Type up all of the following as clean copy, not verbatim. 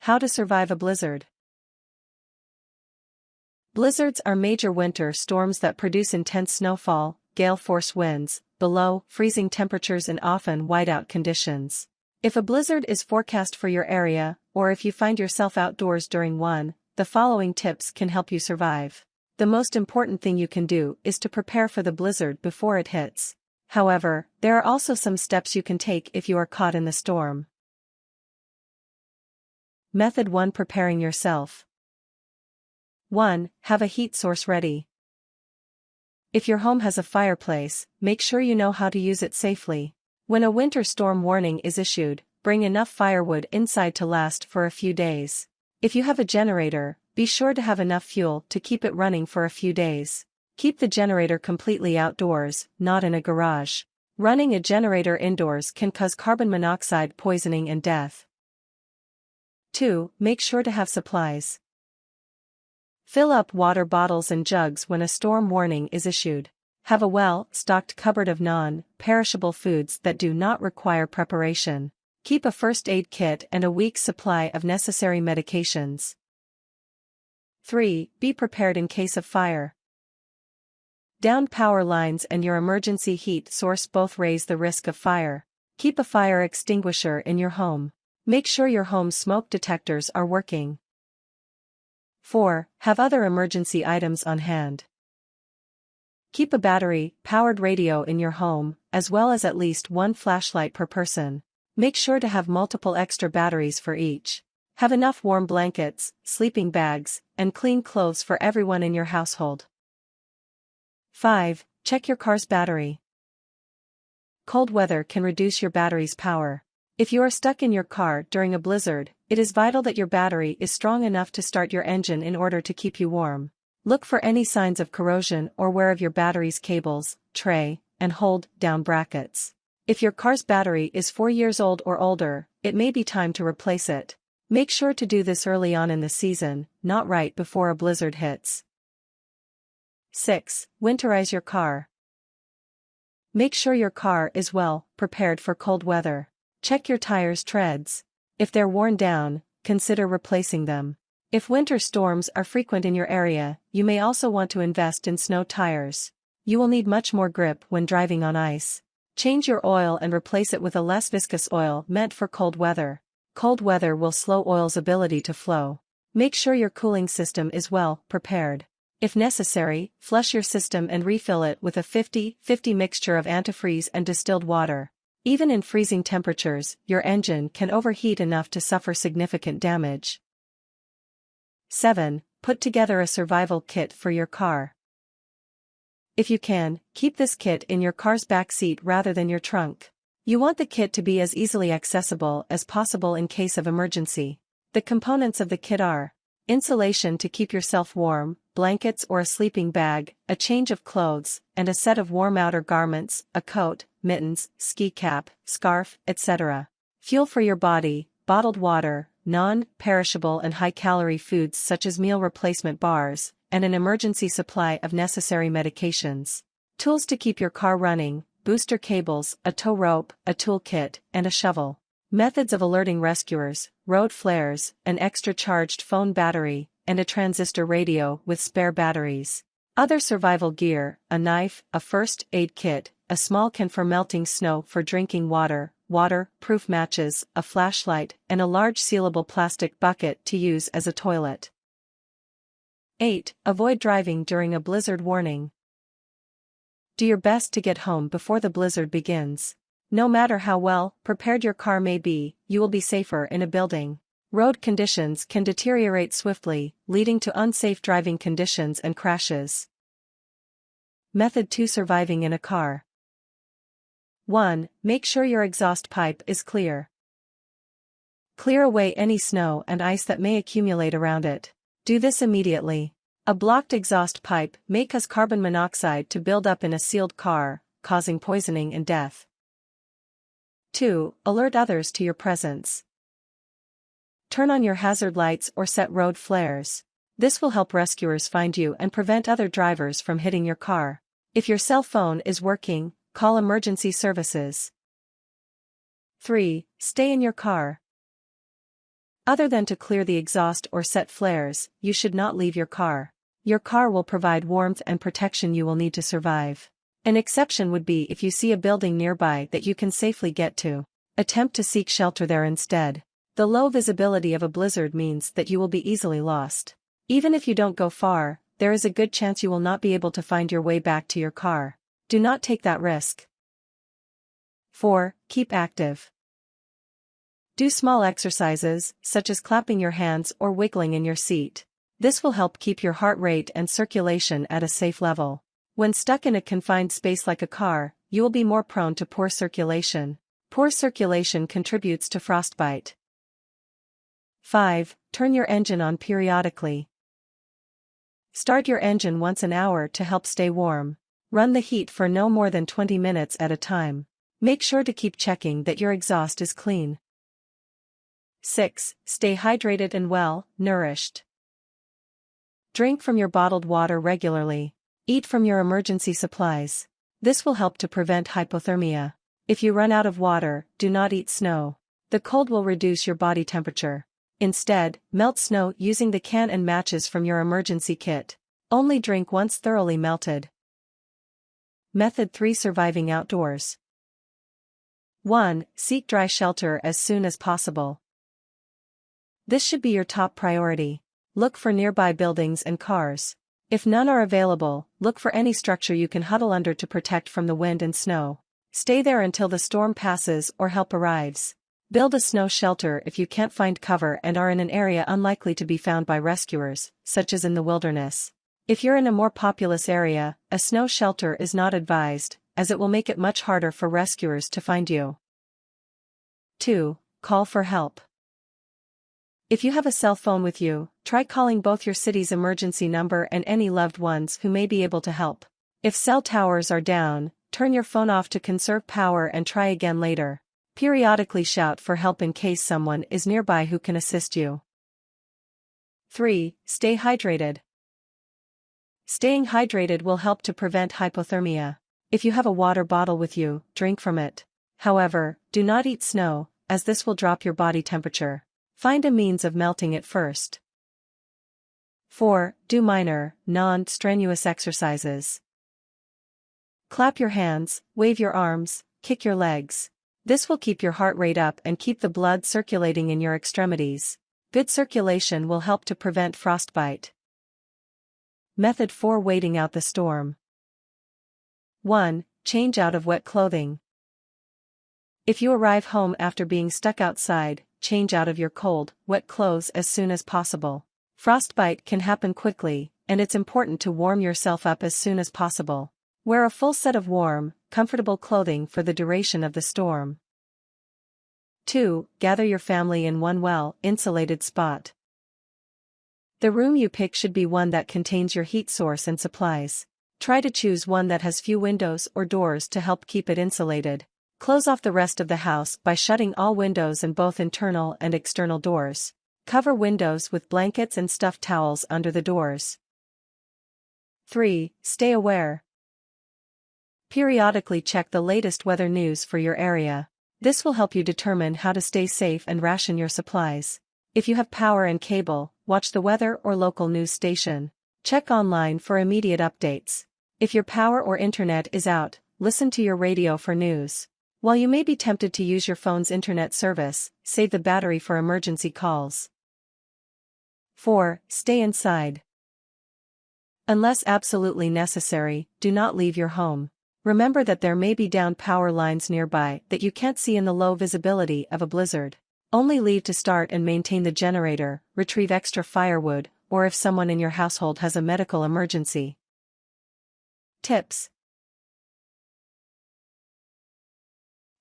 How to survive a blizzard. Blizzards are major winter storms that produce intense snowfall, gale-force winds, below freezing temperatures and often whiteout conditions. If a blizzard is forecast for your area, or if you find yourself outdoors during one, the following tips can help you survive. The most important thing you can do is to prepare for the blizzard before it hits. However, there are also some steps you can take if you are caught in the storm. Method 1: Preparing yourself. 1. Have a heat source ready. If your home has a fireplace, make sure you know how to use it safely. When a winter storm warning is issued, bring enough firewood inside to last for a few days. If you have a generator, be sure to have enough fuel to keep it running for a few days. Keep the generator completely outdoors, not in a garage. Running a generator indoors can cause carbon monoxide poisoning and death. 2. Make sure to have supplies. Fill up water bottles and jugs when a storm warning is issued. Have a well-stocked cupboard of non-perishable foods that do not require preparation. Keep a first aid kit and a week's supply of necessary medications. 3. Be prepared in case of fire. Downed power lines and your emergency heat source both raise the risk of fire. Keep a fire extinguisher in your home. Make sure your home's smoke detectors are working. 4. Have other emergency items on hand. Keep a battery-powered radio in your home, as well as at least one flashlight per person. Make sure to have multiple extra batteries for each. Have enough warm blankets, sleeping bags, and clean clothes for everyone in your household. 5. Check your car's battery. Cold weather can reduce your battery's power. If you are stuck in your car during a blizzard, it is vital that your battery is strong enough to start your engine in order to keep you warm. Look for any signs of corrosion or wear of your battery's cables, tray, and hold-down brackets. If your car's battery is 4 years old or older, it may be time to replace it. Make sure to do this early on in the season, not right before a blizzard hits. 6. Winterize your car. Make sure your car is well prepared for cold weather. Check your tires' treads. If they're worn down, consider replacing them. If winter storms are frequent in your area, you may also want to invest in snow tires. You will need much more grip when driving on ice. Change your oil and replace it with a less viscous oil meant for cold weather. Cold weather will slow oil's ability to flow. Make sure your cooling system is well prepared. If necessary, flush your system and refill it with a 50-50 mixture of antifreeze and distilled water. Even in freezing temperatures, your engine can overheat enough to suffer significant damage. 7. Put together a survival kit for your car. If you can, keep this kit in your car's back seat rather than your trunk. You want the kit to be as easily accessible as possible in case of emergency. The components of the kit are insulation to keep yourself warm, blankets or a sleeping bag, a change of clothes, and a set of warm outer garments, a coat, mittens, ski cap, scarf, etc. Fuel for your body, bottled water, non-perishable and high-calorie foods such as meal replacement bars, and an emergency supply of necessary medications. Tools to keep your car running, booster cables, a tow rope, a toolkit, and a shovel. Methods of alerting rescuers, road flares, an extra charged phone battery, and a transistor radio with spare batteries. Other survival gear, a knife, a first aid kit, a small can for melting snow for drinking water, water-proof matches, a flashlight, and a large sealable plastic bucket to use as a toilet. 8. Avoid driving during a blizzard warning. Do your best to get home before the blizzard begins. No matter how well prepared your car may be, you will be safer in a building. Road conditions can deteriorate swiftly, leading to unsafe driving conditions and crashes. Method 2: Surviving in a car. 1. Make sure your exhaust pipe is clear. Clear away any snow and ice that may accumulate around it. Do this immediately. A blocked exhaust pipe may cause carbon monoxide to build up in a sealed car, causing poisoning and death. 2. Alert others to your presence. Turn on your hazard lights or set road flares. This will help rescuers find you and prevent other drivers from hitting your car. If your cell phone is working, call emergency services. 3. Stay in your car. Other than to clear the exhaust or set flares, you should not leave your car. Your car will provide warmth and protection you will need to survive. An exception would be if you see a building nearby that you can safely get to. Attempt to seek shelter there instead. The low visibility of a blizzard means that you will be easily lost. Even if you don't go far, there is a good chance you will not be able to find your way back to your car. Do not take that risk. 4. Keep active. Do small exercises, such as clapping your hands or wiggling in your seat. This will help keep your heart rate and circulation at a safe level. When stuck in a confined space like a car, you will be more prone to poor circulation. Poor circulation contributes to frostbite. 5. Turn your engine on periodically. Start your engine once an hour to help stay warm. Run the heat for no more than 20 minutes at a time. Make sure to keep checking that your exhaust is clean. 6. Stay hydrated and well-nourished. Drink from your bottled water regularly. Eat from your emergency supplies. This will help to prevent hypothermia. If you run out of water, do not eat snow. The cold will reduce your body temperature. Instead, melt snow using the can and matches from your emergency kit. Only drink once thoroughly melted. Method 3. Surviving outdoors. 1. Seek dry shelter as soon as possible. This should be your top priority. Look for nearby buildings and cars. If none are available, look for any structure you can huddle under to protect from the wind and snow. Stay there until the storm passes or help arrives. Build a snow shelter if you can't find cover and are in an area unlikely to be found by rescuers, such as in the wilderness. If you're in a more populous area, a snow shelter is not advised, as it will make it much harder for rescuers to find you. 2. Call for help. If you have a cell phone with you, try calling both your city's emergency number and any loved ones who may be able to help. If cell towers are down, turn your phone off to conserve power and try again later. Periodically shout for help in case someone is nearby who can assist you. 3. Stay hydrated. Staying hydrated will help to prevent hypothermia. If you have a water bottle with you, drink from it. However, do not eat snow, as this will drop your body temperature. Find a means of melting it first. 4. Do minor, non-strenuous exercises. Clap your hands, wave your arms, kick your legs. This will keep your heart rate up and keep the blood circulating in your extremities. Good circulation will help to prevent frostbite. Method 4. Waiting out the storm. 1. Change out of wet clothing. If you arrive home after being stuck outside, change out of your cold, wet clothes as soon as possible. Frostbite can happen quickly, and it's important to warm yourself up as soon as possible. Wear a full set of warm, comfortable clothing for the duration of the storm. 2. Gather your family in one well-insulated spot. The room you pick should be one that contains your heat source and supplies. Try to choose one that has few windows or doors to help keep it insulated. Close off the rest of the house by shutting all windows and both internal and external doors. Cover windows with blankets and stuffed towels under the doors. 3. Stay aware. Periodically check the latest weather news for your area. This will help you determine how to stay safe and ration your supplies. If you have power and cable, watch the weather or local news station. Check online for immediate updates. If your power or internet is out, listen to your radio for news. While you may be tempted to use your phone's internet service, save the battery for emergency calls. 4. Stay inside. Unless absolutely necessary, do not leave your home. Remember that there may be downed power lines nearby that you can't see in the low visibility of a blizzard. Only leave to start and maintain the generator, retrieve extra firewood, or if someone in your household has a medical emergency. Tips.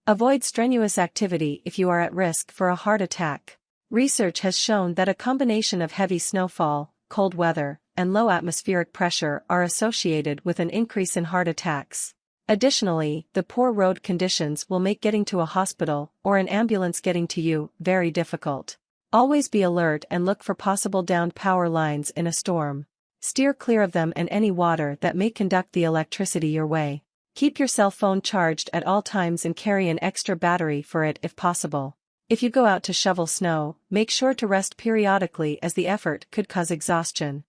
Avoid strenuous activity if you are at risk for a heart attack. Research has shown that a combination of heavy snowfall, cold weather, and low atmospheric pressure are associated with an increase in heart attacks. Additionally, the poor road conditions will make getting to a hospital or an ambulance getting to you very difficult. Always be alert and look for possible downed power lines in a storm. Steer clear of them and any water that may conduct the electricity your way. Keep your cell phone charged at all times and carry an extra battery for it if possible. If you go out to shovel snow, make sure to rest periodically as the effort could cause exhaustion.